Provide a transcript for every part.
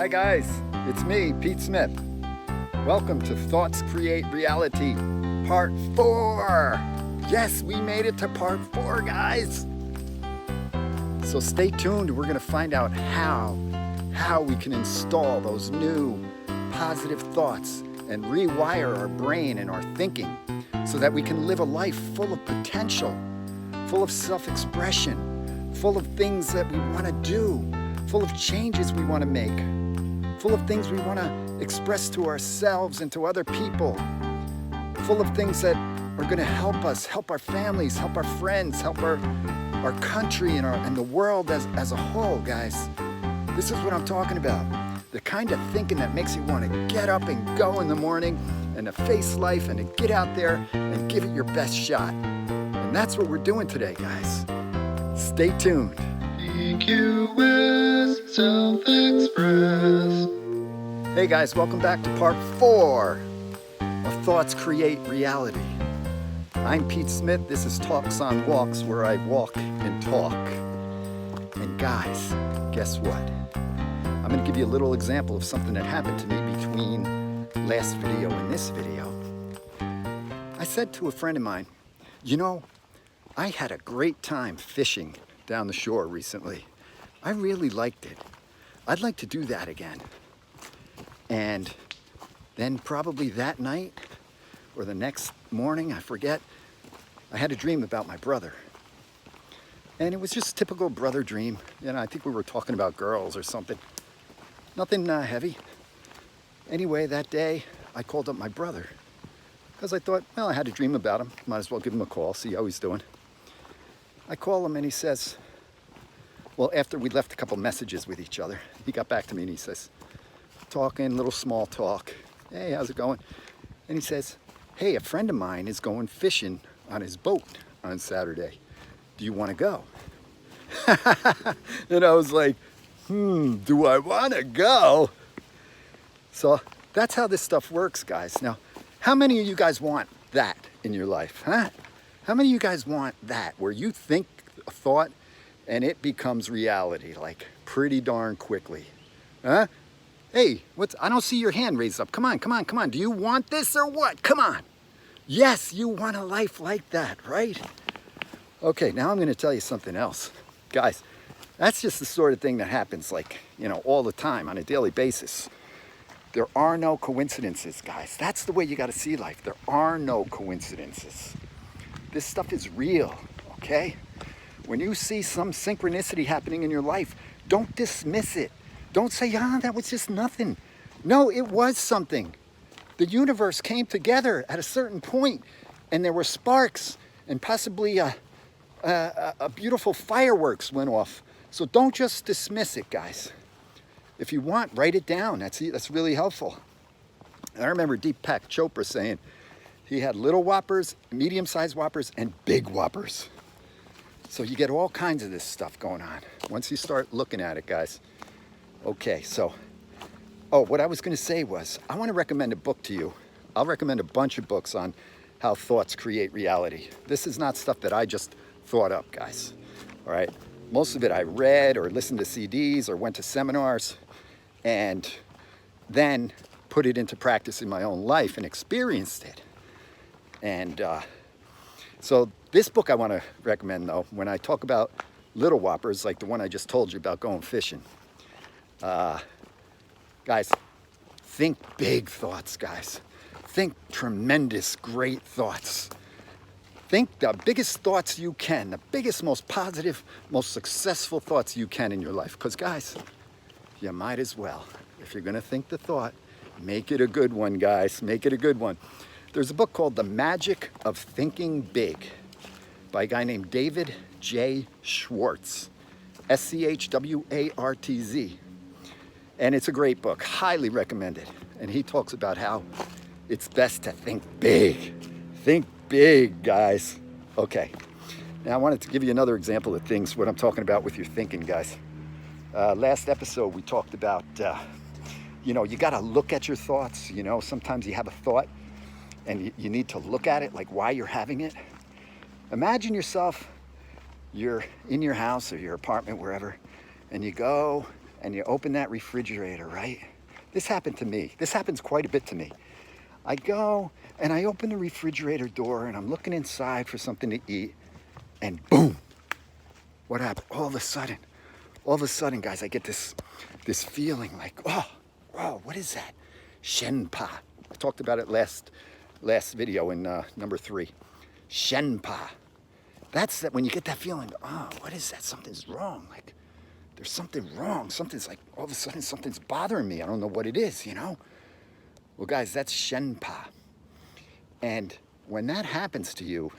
Hi guys, it's me, Pete Smith. Welcome to Thoughts Create Reality, Part 4. Yes, we made it to Part 4, guys. So stay tuned. We're going to find out how we can install those new positive thoughts and rewire our brain and our thinking so that we can live a life full of potential, full of self-expression, full of things that we want to do, full of changes we want to make, full of things we want to express to ourselves and to other people, full of things that are going to help us, help our families, help our friends, help our country and the world as a whole, guys. This is what I'm talking about. The kind of thinking that makes you want to get up and go in the morning and to face life and to get out there and give it your best shot. And that's what we're doing today, guys. Stay tuned. EQS Self-Express. Hey guys, welcome back to Part 4 of Thoughts Create Reality. I'm Pete Smith. This is Talks on Walks, where I walk and talk. And guys, guess what? I'm going to give you a little example of something that happened to me between last video and this video. I said to a friend of mine, you know, I had a great time fishing down the shore recently. I really liked it. I'd like to do that again. And then probably that night or the next morning, I forget, I had a dream about my brother. And it was just a typical brother dream. You know, I think we were talking about girls or something. Nothing heavy. Anyway, that day I called up my brother because I thought, well, I had a dream about him. Might as well give him a call, see how he's doing. I call him and he says, well, after we left a couple messages with each other, he got back to me and he says, talking, little small talk. Hey, how's it going? And he says, hey, a friend of mine is going fishing on his boat on Saturday. Do you want to go? And I was like, do I want to go? So that's how this stuff works, guys. Now, how many of you guys want that in your life, huh? How many of you guys want that, where you think a thought and it becomes reality, like pretty darn quickly? Huh? Hey, I don't see your hand raised up. Come on. Do you want this or what? Come on. Yes, you want a life like that, right? Okay, now I'm going to tell you something else. Guys, that's just the sort of thing that happens, like, you know, all the time on a daily basis. There are no coincidences, guys. That's the way you got to see life. There are no coincidences. This stuff is real, okay? When you see some synchronicity happening in your life, don't dismiss it. Don't say, that was just nothing. No, it was something. The universe came together at a certain point, and there were sparks, and possibly a beautiful fireworks went off. So don't just dismiss it, guys. If you want, write it down. That's really helpful. And I remember Deepak Chopra saying he had little whoppers, medium-sized whoppers, and big whoppers. So you get all kinds of this stuff going on once you start looking at it, guys. Okay, so, what I was going to say was, I want to recommend a book to you. I'll recommend a bunch of books on how thoughts create reality. This is not stuff that I just thought up, guys. All right? Most of it I read or listened to CDs or went to seminars and then put it into practice in my own life and experienced it. And so this book I want to recommend, though, when I talk about little whoppers, like the one I just told you about going fishing. Guys, think big thoughts, guys. Think tremendous, great thoughts. Think the biggest thoughts you can, the biggest, most positive, most successful thoughts you can in your life. Because, guys, you might as well. If you're going to think the thought, make it a good one, guys. Make it a good one. There's a book called The Magic of Thinking Big by a guy named David J. Schwartz, Schwartz. And it's a great book, highly recommended. And he talks about how it's best to think big. Think big, guys. Okay, now I wanted to give you another example of things, what I'm talking about with your thinking, guys. Last episode, we talked about, you got to look at your thoughts. Sometimes you have a thought and you need to look at it, like why you're having it. Imagine yourself, you're in your house or your apartment, wherever, and you go and you open that refrigerator, right? This happened to me. This happens quite a bit to me. I go and I open the refrigerator door and I'm looking inside for something to eat, and boom, what happened? All of a sudden, guys, I get this feeling like, oh, what is that? Shenpa. I talked about it last video in number 3. Shenpa. That's that when you get that feeling, oh, what is that? Something's wrong. Like, there's something wrong. Something's like, all of a sudden, something's bothering me. I don't know what it is, you know? Well, guys, that's Shenpa. And when that happens to you,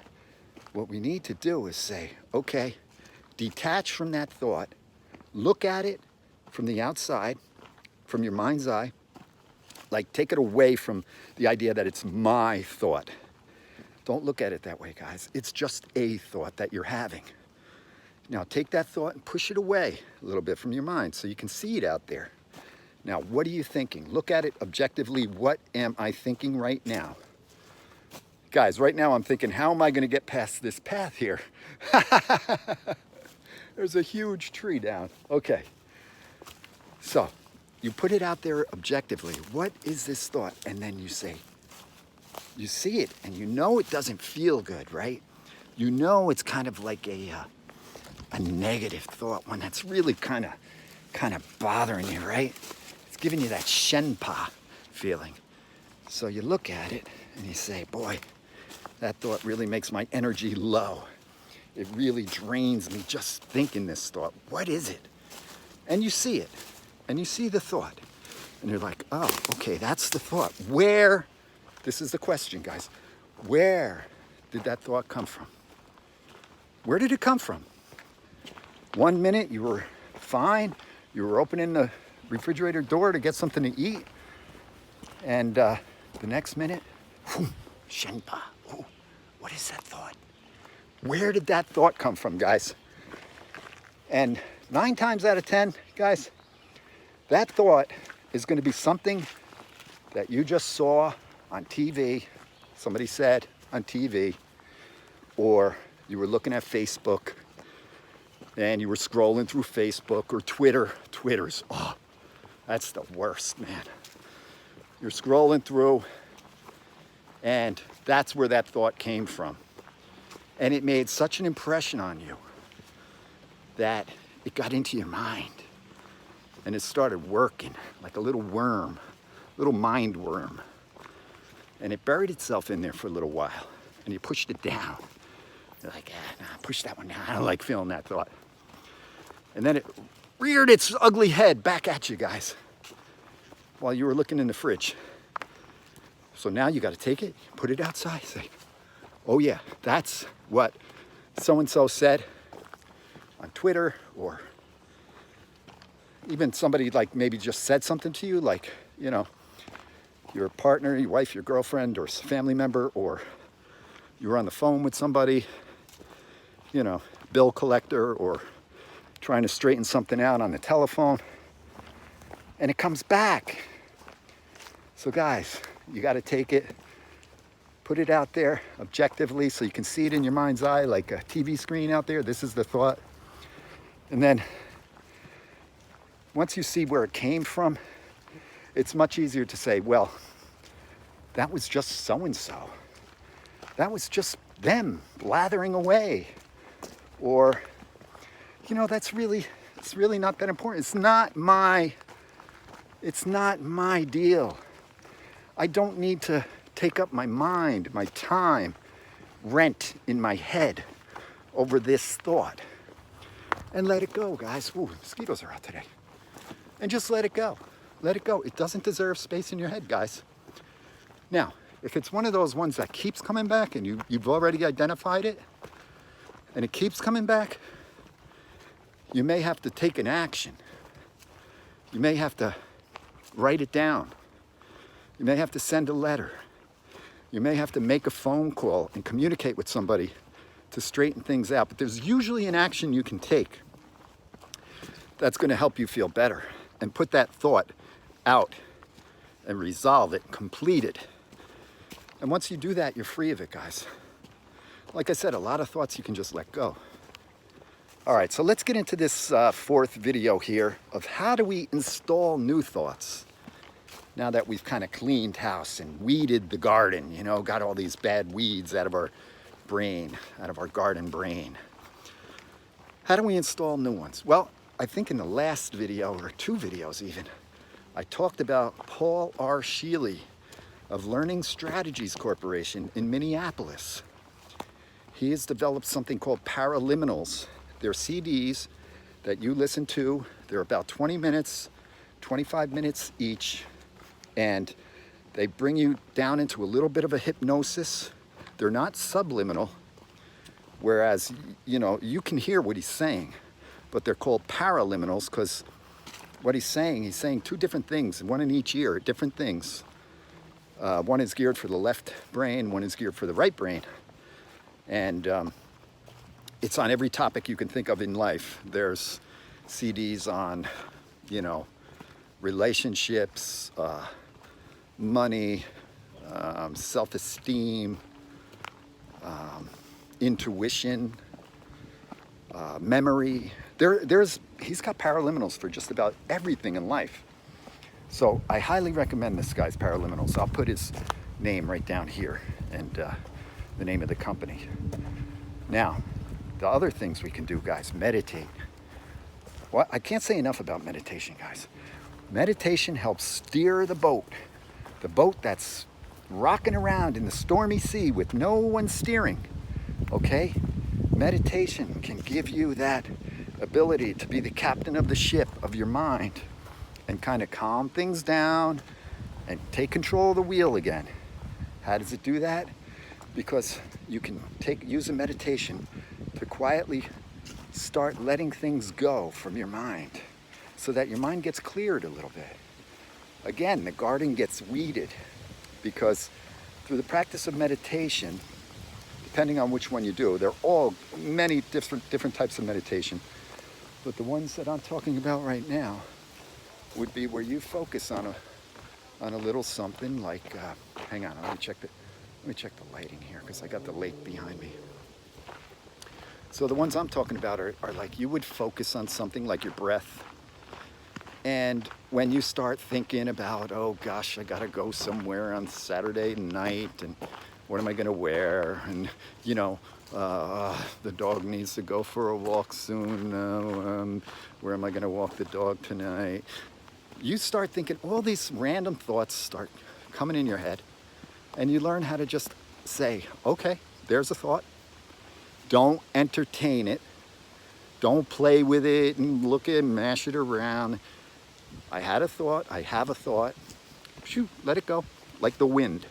what we need to do is say, okay, detach from that thought, look at it from the outside, from your mind's eye, like take it away from the idea that it's my thought. Don't look at it that way, guys. It's just a thought that you're having. Now take that thought and push it away a little bit from your mind so you can see it out there. Now, what are you thinking? Look at it objectively. What am I thinking right now? Guys, right now I'm thinking, how am I going to get past this path here? There's a huge tree down. Okay. So, you put it out there objectively. What is this thought? And then you say, you see it, and you know it doesn't feel good, right? You know it's kind of like a negative thought, one that's really kind of bothering you, right? It's giving you that Shenpa feeling. So you look at it and you say, boy, that thought really makes my energy low. It really drains me just thinking this thought. What is it? And you see it, and you see the thought, and you're like, oh, okay, that's the thought. Where, this is the question, guys, where did that thought come from? Where did it come from? 1 minute you were fine, you were opening the refrigerator door to get something to eat, and the next minute, whoom, Shenpa. Oh, what is that thought? Where did that thought come from, guys? And 9 times out of 10, guys, that thought is going to be something that you just saw on TV, somebody said on TV, or you were looking at Facebook and you were scrolling through Facebook or Twitter. Twitter's, oh, that's the worst, man. You're scrolling through, and that's where that thought came from. And it made such an impression on you that it got into your mind. And it started working like a little worm, little mind worm. And it buried itself in there for a little while. And you pushed it down. You're like, nah, push that one down. I don't like feeling that thought. And then it reared its ugly head back at you, guys, while you were looking in the fridge. So now you got to take it, put it outside, say, oh yeah, that's what so-and-so said on Twitter, or even somebody like maybe just said something to you, like, you know, your partner, your wife, your girlfriend, or family member, or you were on the phone with somebody, you know, bill collector, or trying to straighten something out on the telephone, and it comes back. So guys, you got to take it, put it out there objectively so you can see it in your mind's eye like a TV screen out there. This is the thought. And then once you see where it came from, it's much easier to say, well, that was just so-and-so. That was just them blathering away. Or, you know, it's really not that important. It's not my deal. I don't need to take up my mind, my time, rent in my head over this thought. And let it go, guys. Ooh, mosquitoes are out today. And just let it go. Let it go. It doesn't deserve space in your head, guys. Now, if it's one of those ones that keeps coming back and you've already identified it, and it keeps coming back, you may have to take an action. You may have to write it down. You may have to send a letter. You may have to make a phone call and communicate with somebody to straighten things out. But there's usually an action you can take that's going to help you feel better and put that thought out and resolve it, complete it. And once you do that, you're free of it, guys. Like I said, a lot of thoughts you can just let go. All right, so let's get into this fourth video here of how do we install new thoughts now that we've kind of cleaned house and weeded the garden, you know, got all these bad weeds out of our brain, out of our garden brain. How do we install new ones? Well, I think in the last video, or 2 videos even, I talked about Paul R. Sheely of Learning Strategies Corporation in Minneapolis. He has developed something called paraliminals. They're CDs that you listen to. They're about 20 minutes, 25 minutes each, and they bring you down into a little bit of a hypnosis. They're not subliminal, whereas, you know, you can hear what he's saying, but they're called paraliminals because what he's saying 2 different things, one in each ear, different things. One is geared for the left brain, one is geared for the right brain. And it's on every topic you can think of in life. There's CDs on, you know, relationships, money, self-esteem, intuition, memory. He's got paraliminals for just about everything in life. So I highly recommend this guy's paraliminals. I'll put his name right down here and the name of the company. Now, the other things we can do, guys, meditate. Well, I can't say enough about meditation, guys. Meditation helps steer the boat that's rocking around in the stormy sea with no one steering, okay? Meditation can give you that ability to be the captain of the ship of your mind and kind of calm things down and take control of the wheel again. How does it do that? Because you can use a meditation to quietly start letting things go from your mind so that your mind gets cleared a little bit. Again, the garden gets weeded because through the practice of meditation, depending on which one you do, there are all many different types of meditation, but the ones that I'm talking about right now would be where you focus on a little something like, hang on, let me check the lighting here because I got the lake behind me. So the ones I'm talking about are like you would focus on something like your breath. And when you start thinking about, oh gosh, I gotta go somewhere on Saturday night and what am I gonna wear? And you know, the dog needs to go for a walk soon. Where am I gonna walk the dog tonight? You start thinking, all these random thoughts start coming in your head, and you learn how to just say, okay, there's a thought. Don't entertain it. Don't play with it and look at it, mash it around. I had a thought, I have a thought. Shoot, let it go, like the wind,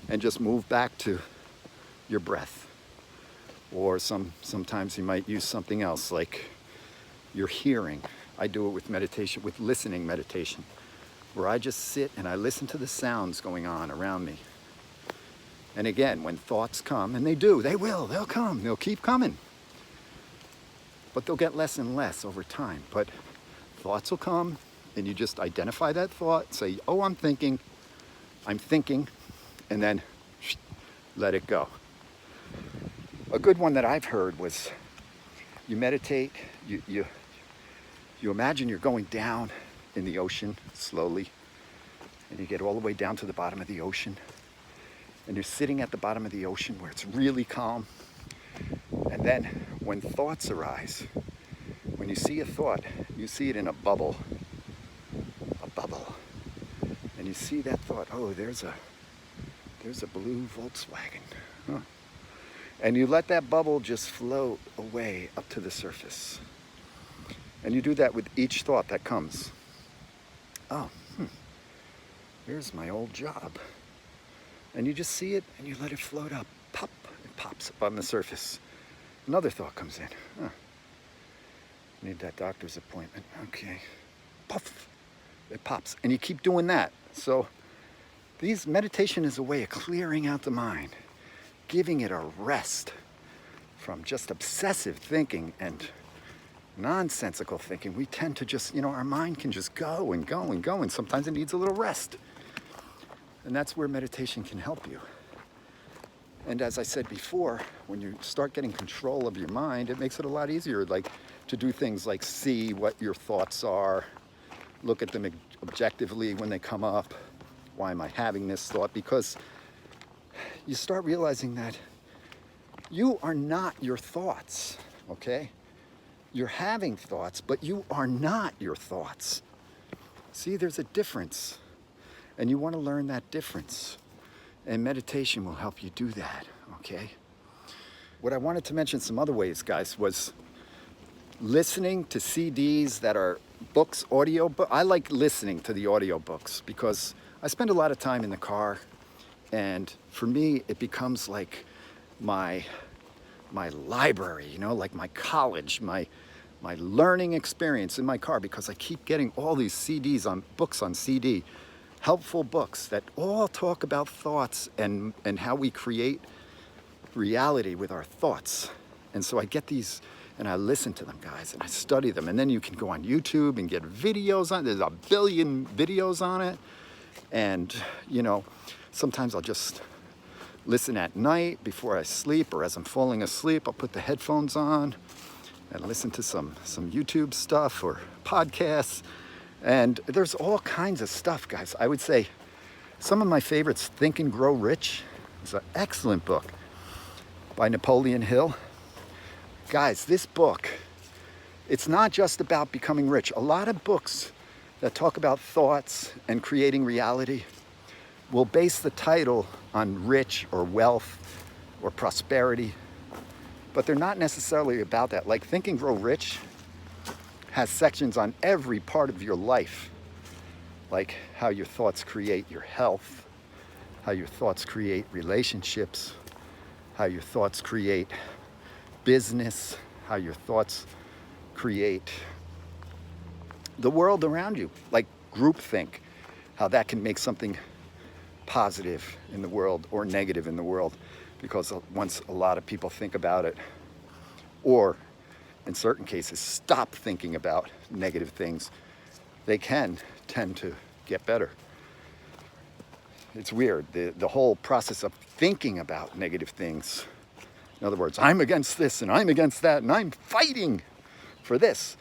and just move back to your breath. Or sometimes you might use something else, like your hearing. I do it with meditation, with listening meditation, where I just sit and I listen to the sounds going on around me. And again, when thoughts come, and they'll come, they'll keep coming. But they'll get less and less over time. But thoughts will come, and you just identify that thought, say, oh, I'm thinking, and then let it go. A good one that I've heard was, you meditate, you imagine you're going down in the ocean slowly, and you get all the way down to the bottom of the ocean, and you're sitting at the bottom of the ocean where it's really calm. And then when thoughts arise, when you see a thought, you see it in a bubble, and you see that thought, oh, there's a blue Volkswagen, huh? And you let that bubble just float away up to the surface. And you do that with each thought that comes. Oh, here's my old job. And you just see it and you let it float up. Pop, it pops up on the surface. Another thought comes in. Huh. Need that doctor's appointment. Okay. Puff, it pops. And you keep doing that. So meditation is a way of clearing out the mind, giving it a rest from just obsessive thinking and nonsensical thinking. We tend to just, our mind can just go and go and go, and sometimes it needs a little rest. And that's where meditation can help you. And as I said before, when you start getting control of your mind, it makes it a lot easier, like to do things like see what your thoughts are, look at them objectively when they come up. Why am I having this thought? Because you start realizing that you are not your thoughts, okay? You're having thoughts, but you are not your thoughts. See, there's a difference, and you want to learn that difference. And meditation will help you do that, okay? What I wanted to mention some other ways, guys, was listening to CDs that are books, audio book. I like listening to the audio books because I spend a lot of time in the car, and for me, it becomes like my library, you know, like my college, my learning experience in my car, because I keep getting all these CDs on books on CD. Helpful books that all talk about thoughts and how we create reality with our thoughts. And so I get these and I listen to them, guys, and I study them. And then you can go on YouTube and get videos on it. There's a billion videos on it. And, you know, sometimes I'll just listen at night before I sleep, or as I'm falling asleep, I'll put the headphones on and listen to some YouTube stuff or podcasts. And there's all kinds of stuff, guys. I would say some of my favorites, Think and Grow Rich, is an excellent book by Napoleon Hill. Guys, this book, it's not just about becoming rich. A lot of books that talk about thoughts and creating reality will base the title on rich or wealth or prosperity, but they're not necessarily about that. Like Think and Grow Rich has sections on every part of your life, like how your thoughts create your health, how your thoughts create relationships, how your thoughts create business, how your thoughts create the world around you, like groupthink, how that can make something positive in the world or negative in the world, because once a lot of people think about it, or in certain cases, stop thinking about negative things, they can tend to get better. It's weird, the whole process of thinking about negative things. In other words, I'm against this and I'm against that and I'm fighting for this.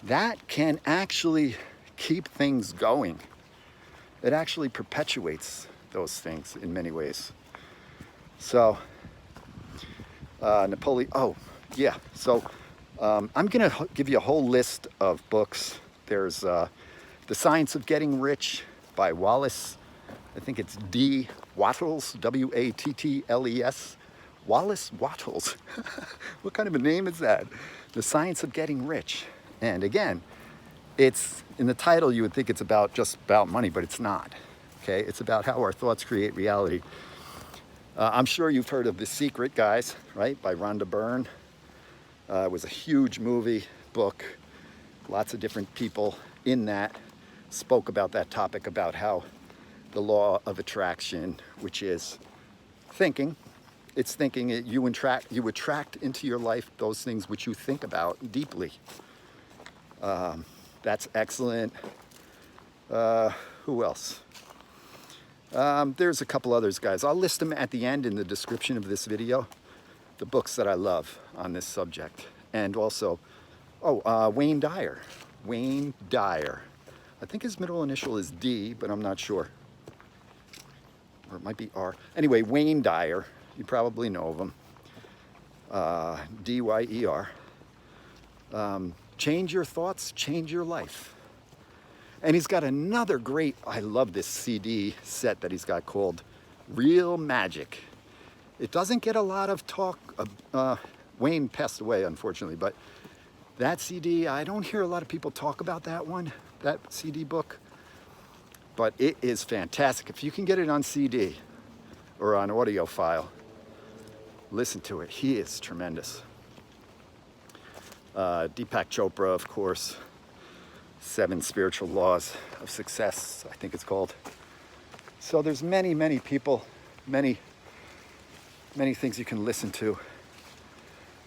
That can actually keep things going. It actually perpetuates those things in many ways. So, Napoleon, oh, yeah, so I'm going to give you a whole list of books. There's The Science of Getting Rich by Wallace. I think it's D. Wattles, Wattles. Wallace Wattles. What kind of a name is that? The Science of Getting Rich. And again, it's in the title you would think it's just about money, but it's not. Okay, it's about how our thoughts create reality. I'm sure you've heard of The Secret, guys, right? By Rhonda Byrne. It was a huge movie, book. Lots of different people in that spoke about that topic, about how the law of attraction, which is thinking, it's thinking, you attract into your life those things which you think about deeply. That's excellent. Who else? There's a couple others, guys. I'll list them at the end in the description of this video, the books that I love on this subject. And also, Wayne Dyer. Wayne Dyer. I think his middle initial is D, but I'm not sure. Or it might be R. Anyway, Wayne Dyer. You probably know of him. D-Y-E-R. Change your thoughts, change your life. And he's got another great, I love this CD set that he's got called Real Magic. It doesn't get a lot of talk. Wayne passed away, unfortunately, but that CD, I don't hear a lot of people talk about that one, that CD book. But it is fantastic. If you can get it on CD or on audio file, listen to it. He is tremendous. Deepak Chopra, of course. 7 Spiritual Laws of Success, I think it's called. So there's many, many people, many things you can listen to.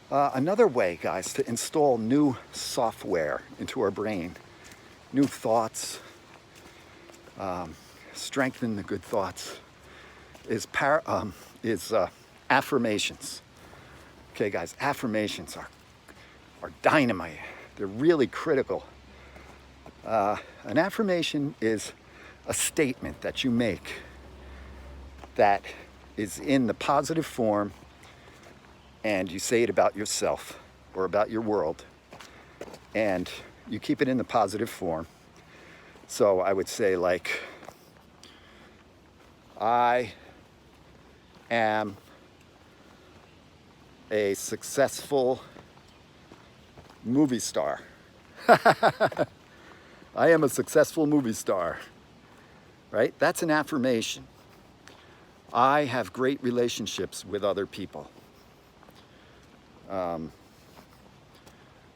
Another way, guys, to install new software into our brain, new thoughts, strengthen the good thoughts, is affirmations. Okay, guys, affirmations are dynamite. They're really critical. An affirmation is a statement that you make that is in the positive form, and you say it about yourself or about your world, and you keep it in the positive form. So I would say, like, I am a successful movie star. I am a successful movie star, right? That's an affirmation. I have great relationships with other people.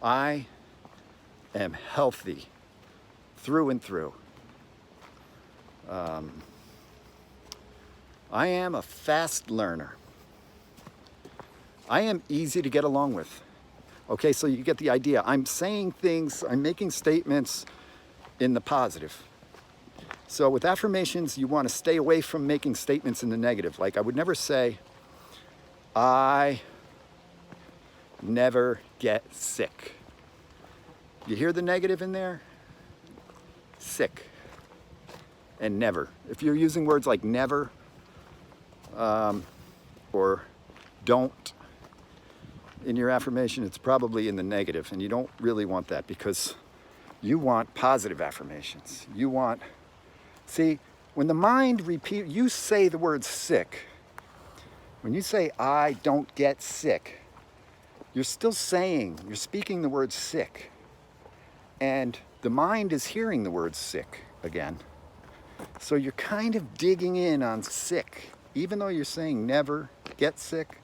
I am healthy through and through. I am a fast learner. I am easy to get along with. Okay, so you get the idea. I'm saying things, I'm making statements in the positive. So with affirmations, you want to stay away from making statements in the negative. Like, I would never say, I never get sick. You hear the negative in there? Sick and never. If you're using words like never or don't in your affirmation, it's probably in the negative, and you don't really want that, because you want positive affirmations. You want, see, when the mind you say the word sick. When you say, I don't get sick, you're still saying, you're speaking the word sick. And the mind is hearing the word sick again. So you're kind of digging in on sick. Even though you're saying never get sick,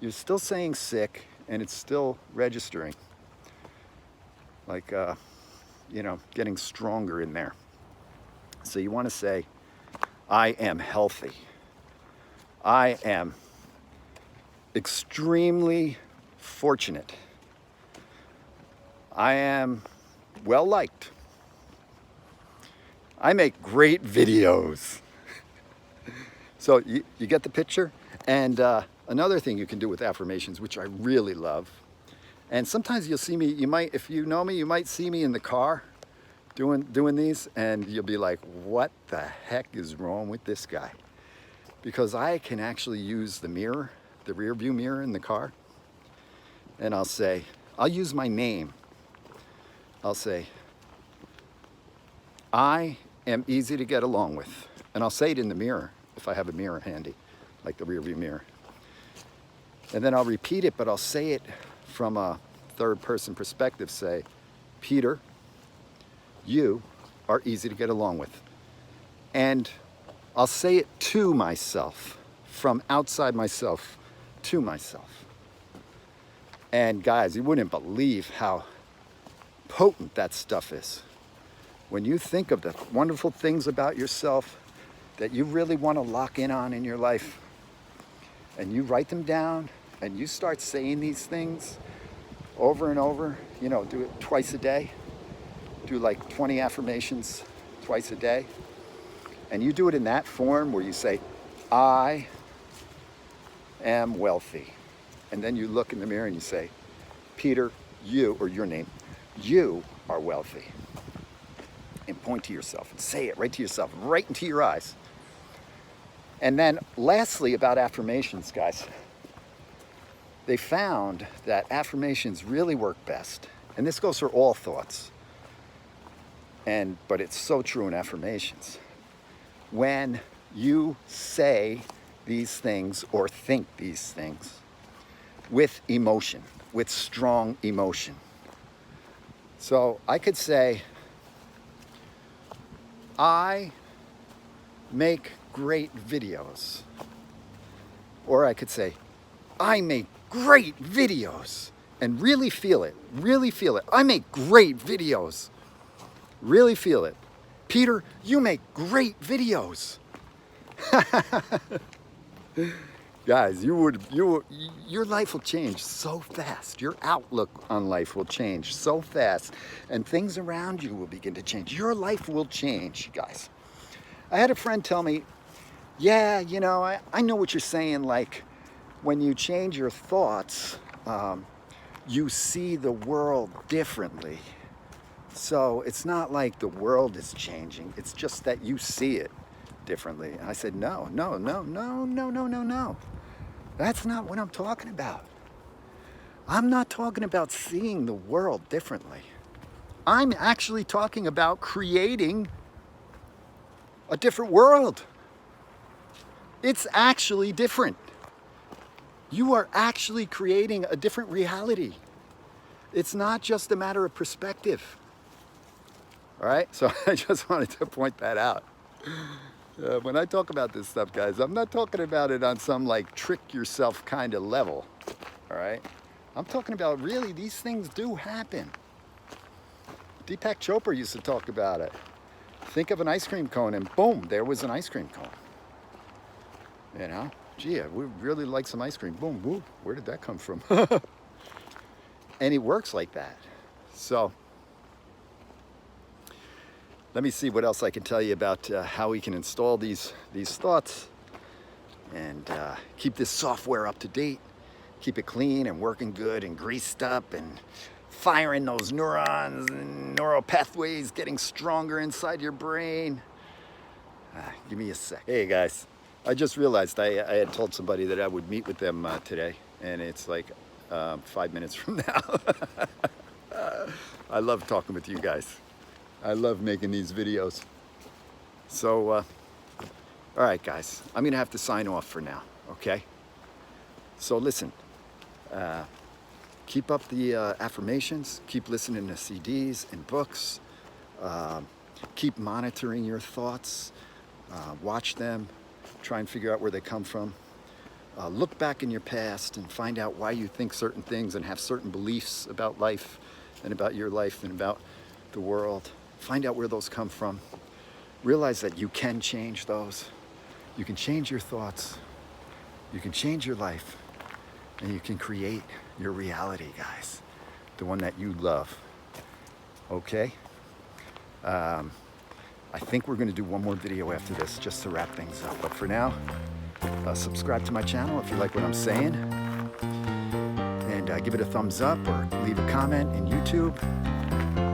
you're still saying sick, and it's still registering. Like, getting stronger in there. So you want to say, I am healthy. I am extremely fortunate. I am well liked. I make great videos. So you get the picture? And another thing you can do with affirmations, which I really love, and sometimes you'll see me, if you know me, you might see me in the car doing these, and you'll be like, what the heck is wrong with this guy? Because I can actually use the mirror, the rear view mirror in the car, and I'll use my name. I'll say, I am easy to get along with. And I'll say it in the mirror if I have a mirror handy, like the rear view mirror. And then I'll repeat it, but I'll say it from a third person perspective. Say, Peter, you are easy to get along with. And I'll say it to myself, from outside myself to myself. And guys, you wouldn't believe how potent that stuff is. When you think of the wonderful things about yourself that you really want to lock in on in your life, and you write them down, and you start saying these things over and over, do it twice a day. Do like 20 affirmations twice a day. And you do it in that form where you say, I am wealthy. And then you look in the mirror and you say, Peter, you, or your name, you are wealthy. And point to yourself and say it right to yourself, right into your eyes. And then lastly, about affirmations, guys, they found that affirmations really work best. And this goes for all thoughts. But it's so true in affirmations. When you say these things or think these things with emotion, with strong emotion. So I could say, I make great videos. Or I could say, I make great videos. And really feel it. Really feel it. I make great videos. Really feel it. Peter, you make great videos. Guys, your life will change so fast. Your outlook on life will change so fast. And things around you will begin to change. Your life will change, guys. I had a friend tell me, yeah, I know what you're saying, like, when you change your thoughts, you see the world differently. So it's not like the world is changing. It's just that you see it differently. And I said, no. That's not what I'm talking about. I'm not talking about seeing the world differently. I'm actually talking about creating a different world. It's actually different. You are actually creating a different reality. It's not just a matter of perspective. All right, so I just wanted to point that out. When I talk about this stuff, guys, I'm not talking about it on some like trick yourself kind of level. All right, I'm talking about really these things do happen. Deepak Chopra used to talk about it. Think of an ice cream cone and boom, there was an ice cream cone. You know, gee, I would really like some ice cream. Boom, whoop, where did that come from? And it works like that. So let me see what else I can tell you about how we can install these thoughts and keep this software up to date, keep it clean and working good and greased up and firing those neurons and neural pathways getting stronger inside your brain. Give me a sec. Hey guys, I just realized I had told somebody that I would meet with them today, and it's like 5 minutes from now. I love talking with you guys. I love making these videos. So, all right, guys, I'm gonna have to sign off for now, okay? So listen, keep up the affirmations, keep listening to CDs and books, keep monitoring your thoughts, watch them, try and figure out where they come from. Look back in your past and find out why you think certain things and have certain beliefs about life and about your life and about the world. Find out where those come from. Realize that you can change those. You can change your thoughts. You can change your life. And you can create your reality, guys. The one that you love. Okay? I think we're going to do one more video after this just to wrap things up. But for now, subscribe to my channel if you like what I'm saying. And give it a thumbs up or leave a comment in YouTube.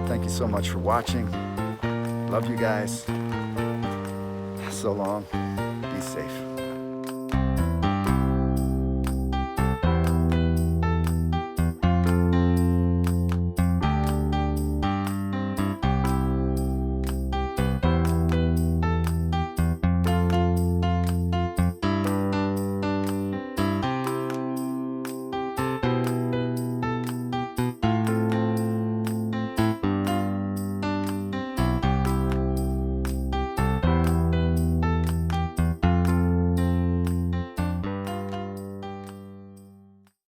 Thank you so much for watching. Love you guys. So long. Be safe.